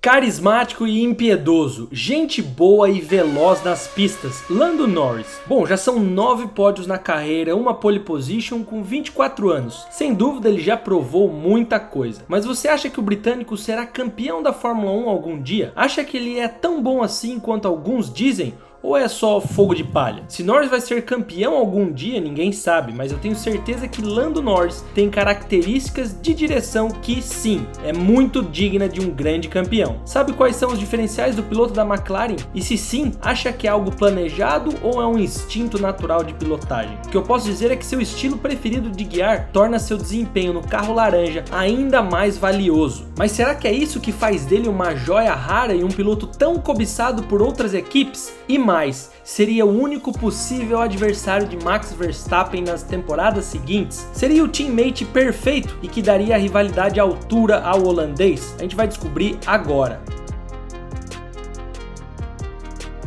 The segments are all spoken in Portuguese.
Carismático e impiedoso, gente boa e veloz nas pistas, Lando Norris. Bom, já são 9 pódios na carreira, uma pole position com 24 anos. Sem dúvida ele já provou muita coisa. Mas você acha que o britânico será campeão da Fórmula 1 algum dia? Acha que ele é tão bom assim quanto alguns dizem? Ou é só fogo de palha? Se Norris vai ser campeão algum dia, ninguém sabe, mas eu tenho certeza que Lando Norris tem características de direção que sim, é muito digna de um grande campeão. Sabe quais são os diferenciais do piloto da McLaren? E se sim, acha que é algo planejado ou é um instinto natural de pilotagem? O que eu posso dizer é que seu estilo preferido de guiar torna seu desempenho no carro laranja ainda mais valioso. Mas será que é isso que faz dele uma joia rara e um piloto tão cobiçado por outras equipes? E mais, seria o único possível adversário de Max Verstappen nas temporadas seguintes? Seria o teammate perfeito e que daria a rivalidade à altura ao holandês? A gente vai descobrir agora.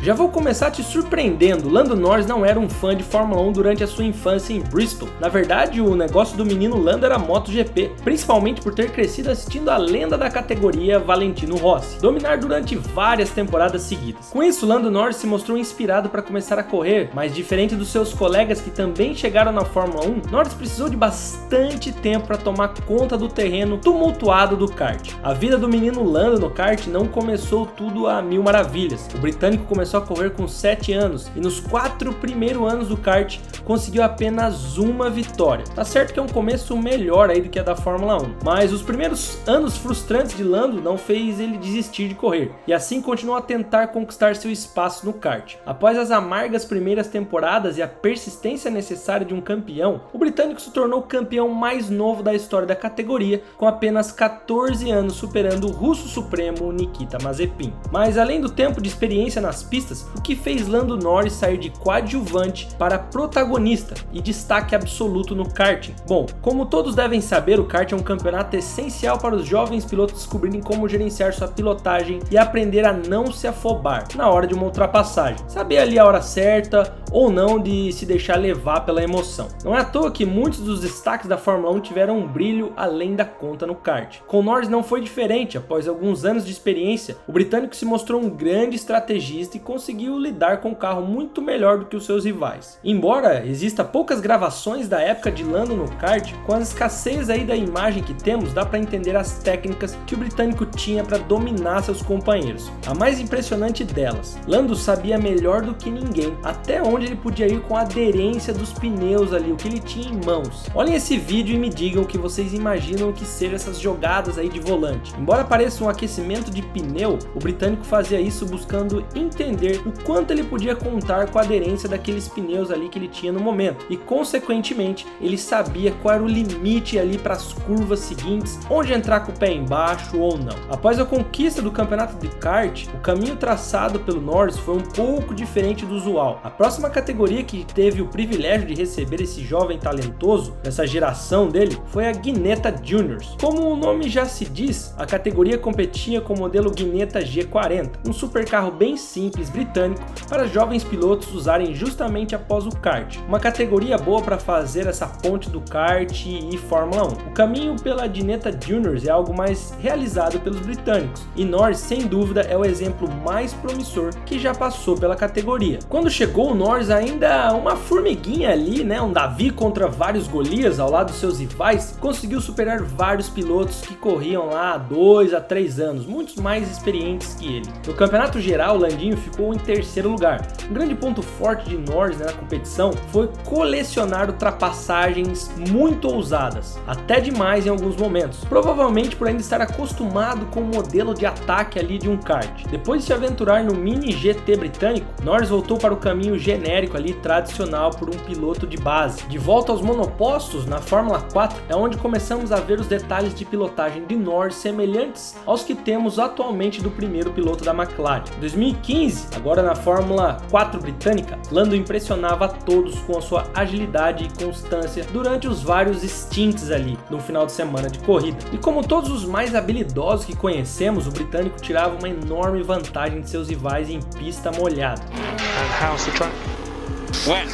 Já vou começar te surpreendendo, Lando Norris não era um fã de Fórmula 1 durante a sua infância em Bristol. Na verdade, o negócio do menino Lando era MotoGP, principalmente por ter crescido assistindo a lenda da categoria Valentino Rossi, dominar durante várias temporadas seguidas. Com isso, Lando Norris se mostrou inspirado para começar a correr, mas diferente dos seus colegas que também chegaram na Fórmula 1, Norris precisou de bastante tempo para tomar conta do terreno tumultuado do kart. A vida do menino Lando no kart não começou tudo a mil maravilhas. O britânico começou a correr com 7 anos e nos 4 primeiros anos do kart conseguiu apenas uma vitória. Tá certo que é um começo melhor aí do que a da Fórmula 1, mas os primeiros anos frustrantes de Lando não fez ele desistir de correr e assim continuou a tentar conquistar seu espaço no kart. Após as amargas primeiras temporadas e a persistência necessária de um campeão, o britânico se tornou o campeão mais novo da história da categoria com apenas 14 anos, superando o russo supremo Nikita Mazepin. Mas além do tempo de experiência nas pistas, o que fez Lando Norris sair de coadjuvante para protagonista e destaque absoluto no karting? Bom, como todos devem saber, o kart é um campeonato essencial para os jovens pilotos descobrirem como gerenciar sua pilotagem e aprender a não se afobar na hora de uma ultrapassagem, saber ali a hora certa ou não de se deixar levar pela emoção. Não é à toa que muitos dos destaques da Fórmula 1 tiveram um brilho além da conta no kart. Com Norris não foi diferente. Após alguns anos de experiência, o britânico se mostrou um grande estrategista e conseguiu lidar com o carro muito melhor do que os seus rivais. Embora exista poucas gravações da época de Lando no kart, com a escassez aí da imagem que temos, dá para entender as técnicas que o britânico tinha para dominar seus companheiros. A mais impressionante delas, Lando sabia melhor do que ninguém até onde ele podia ir com a aderência dos pneus ali, o que ele tinha em mãos. Olhem esse vídeo e me digam o que vocês imaginam que sejam essas jogadas aí de volante. Embora pareça um aquecimento de pneu, o britânico fazia isso buscando entender o quanto ele podia contar com a aderência daqueles pneus ali que ele tinha no momento e consequentemente ele sabia qual era o limite ali para as curvas seguintes, onde entrar com o pé embaixo ou não. Após a conquista do campeonato de kart, o caminho traçado pelo Norris foi um pouco diferente do usual. A próxima categoria que teve o privilégio de receber esse jovem talentoso dessa geração dele foi a Ginetta Juniors. Como o nome já se diz, a categoria competia com o modelo Ginetta G40, um supercarro bem simples britânico para jovens pilotos usarem justamente após o kart, uma categoria boa para fazer essa ponte do kart e Fórmula 1. O caminho pela Ginetta Juniors é algo mais realizado pelos britânicos e Norris sem dúvida é o exemplo mais promissor que já passou pela categoria. Quando chegou o Norris ainda uma formiguinha ali, né, um Davi contra vários Golias ao lado dos seus rivais, conseguiu superar vários pilotos que corriam lá há 2 a 3 anos, muitos mais experientes que ele. No campeonato geral, o Landinho ficou em terceiro lugar. Um grande ponto forte de Norris, né, na competição foi colecionar ultrapassagens muito ousadas, até demais em alguns momentos, provavelmente por ainda estar acostumado com o modelo de ataque ali de um kart. Depois de se aventurar no mini GT britânico, Norris voltou para o caminho genérico ali tradicional por um piloto de base. De volta aos monopostos na Fórmula 4 é onde começamos a ver os detalhes de pilotagem de Norris semelhantes aos que temos atualmente do primeiro piloto da McLaren. Em 2015, agora na Fórmula 4 britânica, Lando impressionava a todos com a sua agilidade e constância durante os vários stints ali no final de semana de corrida. E como todos os mais habilidosos que conhecemos, o britânico tirava uma enorme vantagem de seus rivais em pista molhada. And how's the track? Wet.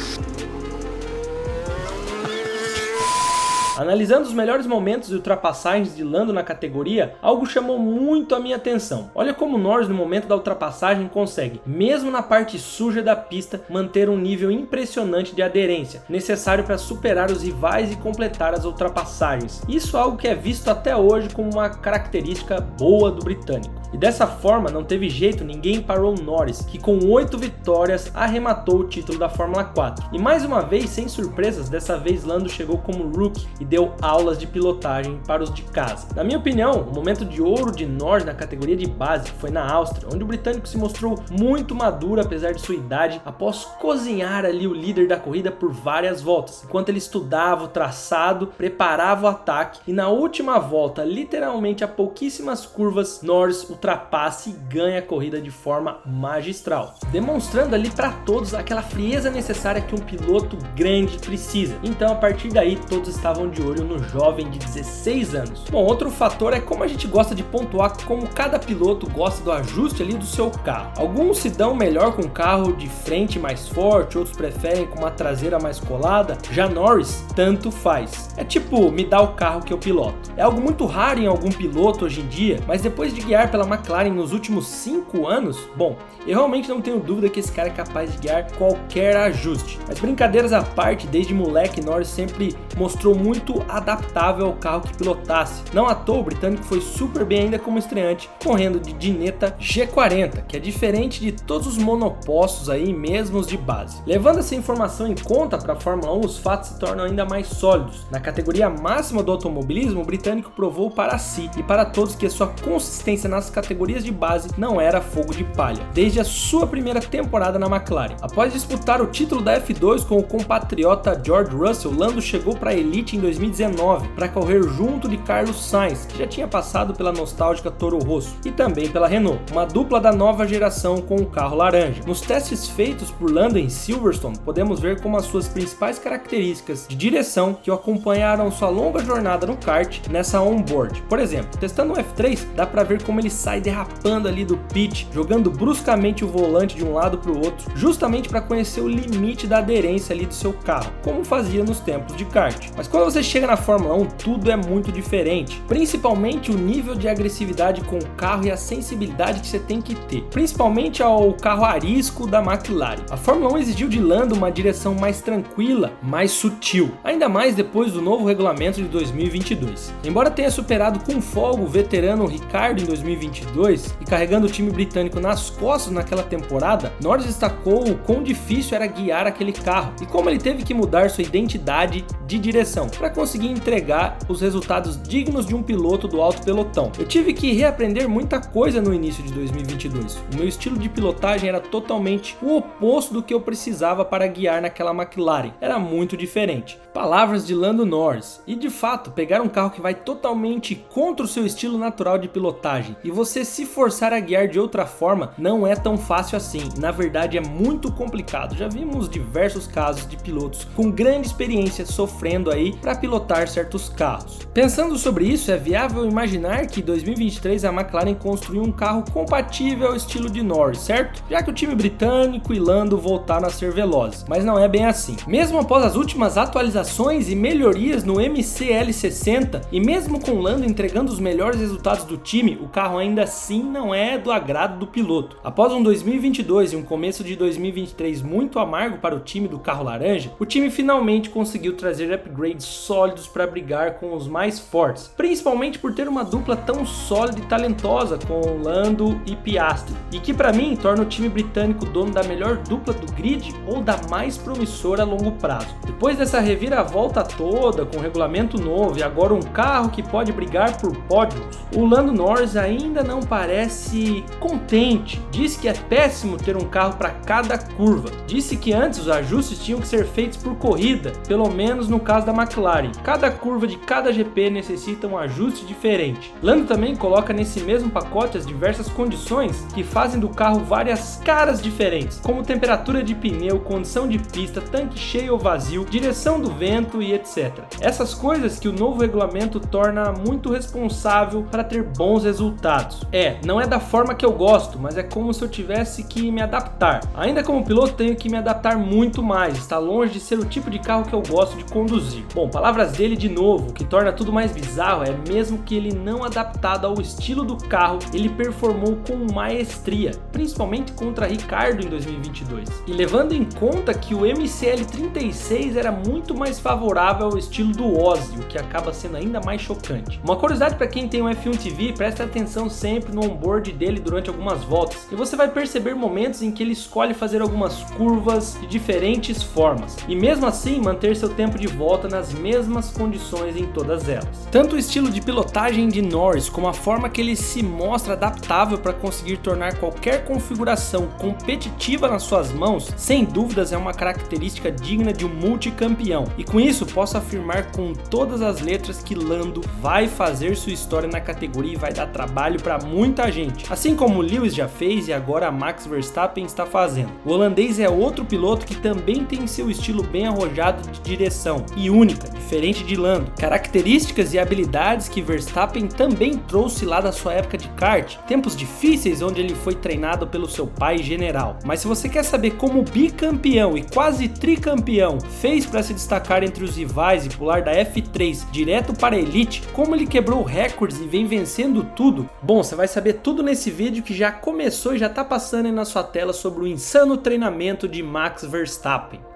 Analisando os melhores momentos e ultrapassagens de Lando na categoria, algo chamou muito a minha atenção. Olha como Norris no momento da ultrapassagem consegue, mesmo na parte suja da pista, manter um nível impressionante de aderência, necessário para superar os rivais e completar as ultrapassagens. Isso é algo que é visto até hoje como uma característica boa do britânico. E dessa forma não teve jeito, ninguém parou Norris, que com 8 vitórias arrematou o título da Fórmula 4. E mais uma vez, sem surpresas, dessa vez Lando chegou como rookie e deu aulas de pilotagem para os de casa. Na minha opinião, o momento de ouro de Norris na categoria de base foi na Áustria, onde o britânico se mostrou muito maduro apesar de sua idade, após cozinhar ali o líder da corrida por várias voltas, enquanto ele estudava o traçado, preparava o ataque e na última volta, literalmente a pouquíssimas curvas, Norris ultrapassa e ganha a corrida de forma magistral, demonstrando ali para todos aquela frieza necessária que um piloto grande precisa. Então a partir daí todos estavam de olho no jovem de 16 anos. Bom, outro fator é como a gente gosta de pontuar como cada piloto gosta do ajuste ali do seu carro. Alguns se dão melhor com um carro de frente mais forte, outros preferem com uma traseira mais colada. Já Norris, tanto faz. É tipo, me dá o carro que eu piloto. É algo muito raro em algum piloto hoje em dia, mas depois de guiar pela McLaren nos últimos 5 anos, bom, eu realmente não tenho dúvida que esse cara é capaz de guiar qualquer ajuste. Mas brincadeiras à parte, desde moleque, Norris sempre mostrou muito adaptável ao carro que pilotasse. Não à toa, o britânico foi super bem ainda como estreante, correndo de Ginetta G40, que é diferente de todos os monopostos aí, mesmo os de base. Levando essa informação em conta para a Fórmula 1, os fatos se tornam ainda mais sólidos. Na categoria máxima do automobilismo, o britânico provou para si e para todos que a sua consistência nas categorias de base não era fogo de palha, desde a sua primeira temporada na McLaren. Após disputar o título da F2 com o compatriota George Russell, Lando chegou para a Elite em 2019 para correr junto de Carlos Sainz, que já tinha passado pela nostálgica Toro Rosso, e também pela Renault, uma dupla da nova geração com o carro laranja. Nos testes feitos por Lando em Silverstone, podemos ver como as suas principais características de direção que o acompanharam sua longa jornada no kart nessa onboard. Por exemplo, testando o F3, dá para ver como ele sai derrapando ali do pit, jogando bruscamente o volante de um lado para o outro, justamente para conhecer o limite da aderência ali do seu carro, como fazia nos tempos de kart. Mas quando você chega na Fórmula 1, tudo é muito diferente, principalmente o nível de agressividade com o carro e a sensibilidade que você tem que ter, principalmente ao carro arisco da McLaren. A Fórmula 1 exigiu de Lando uma direção mais tranquila, mais sutil, ainda mais depois do novo regulamento de 2022. Embora tenha superado com folga o veterano Ricciardo em 2022 e carregando o time britânico nas costas naquela temporada, Norris destacou o quão difícil era guiar aquele carro e como ele teve que mudar sua identidade de direção para conseguir entregar os resultados dignos de um piloto do alto pelotão. Eu tive que reaprender muita coisa no início de 2022. O meu estilo de pilotagem era totalmente o oposto do que eu precisava para guiar naquela McLaren. Era muito diferente. Palavras de Lando Norris. E de fato, pegar um carro que vai totalmente contra o seu estilo natural de pilotagem e você se forçar a guiar de outra forma não é tão fácil assim. Na verdade, é muito complicado. Já vimos diversos casos de pilotos com grande experiência sofrendo aí para pilotar certos carros. Pensando sobre isso, é viável imaginar que em 2023 a McLaren construiu um carro compatível ao estilo de Norris, certo? Já que o time britânico e Lando voltaram a ser velozes, mas não é bem assim. Mesmo após as últimas atualizações e melhorias no MCL60 e mesmo com Lando entregando os melhores resultados do time, o carro ainda assim não é do agrado do piloto. Após um 2022 e um começo de 2023 muito amargo para o time do carro laranja, o time finalmente conseguiu trazer upgrades sólidos para brigar com os mais fortes, principalmente por ter uma dupla tão sólida e talentosa com Lando e Piastri, e que para mim torna o time britânico dono da melhor dupla do grid ou da mais promissora a longo prazo. Depois dessa reviravolta toda, com regulamento novo e agora um carro que pode brigar por pódios, o Lando Norris ainda não parece contente. Disse que é péssimo ter um carro para cada curva. Disse que antes os ajustes tinham que ser feitos por corrida, pelo menos no caso da McLaren. Cada curva de cada GP necessita um ajuste diferente. Lando também coloca nesse mesmo pacote as diversas condições que fazem do carro várias caras diferentes, como temperatura de pneu, condição de pista, tanque cheio ou vazio, direção do vento e etc. Essas coisas que o novo regulamento torna muito responsável para ter bons resultados. faço. Não é da forma que eu gosto, mas é como se eu tivesse que me adaptar. Ainda como piloto tenho que me adaptar muito mais, está longe de ser o tipo de carro que eu gosto de conduzir. Bom, palavras dele de novo, o que torna tudo mais bizarro é mesmo que ele não adaptado ao estilo do carro, ele performou com maestria, principalmente contra Ricciardo em 2022. E levando em conta que o MCL36 era muito mais favorável ao estilo do Ozzy, o que acaba sendo ainda mais chocante. Uma curiosidade para quem tem um F1 TV, preste atenção sempre no onboard dele durante algumas voltas, e você vai perceber momentos em que ele escolhe fazer algumas curvas de diferentes formas, e mesmo assim manter seu tempo de volta nas mesmas condições em todas elas. Tanto o estilo de pilotagem de Norris, como a forma que ele se mostra adaptável para conseguir tornar qualquer configuração competitiva nas suas mãos, sem dúvidas é uma característica digna de um multicampeão, e com isso posso afirmar com todas as letras que Lando vai fazer sua história na categoria e vai dar trabalho para muita gente, assim como Lewis já fez e agora Max Verstappen está fazendo. O holandês é outro piloto que também tem seu estilo bem arrojado de direção e única, diferente de Lando, características e habilidades que Verstappen também trouxe lá da sua época de kart, tempos difíceis onde ele foi treinado pelo seu pai general. Mas se você quer saber como o bicampeão e quase tricampeão fez para se destacar entre os rivais e pular da F3 direto para a Elite, como ele quebrou recordes e vem vencendo tudo, bom, você vai saber tudo nesse vídeo que já começou e já tá passando aí na sua tela sobre o insano treinamento de Max Verstappen.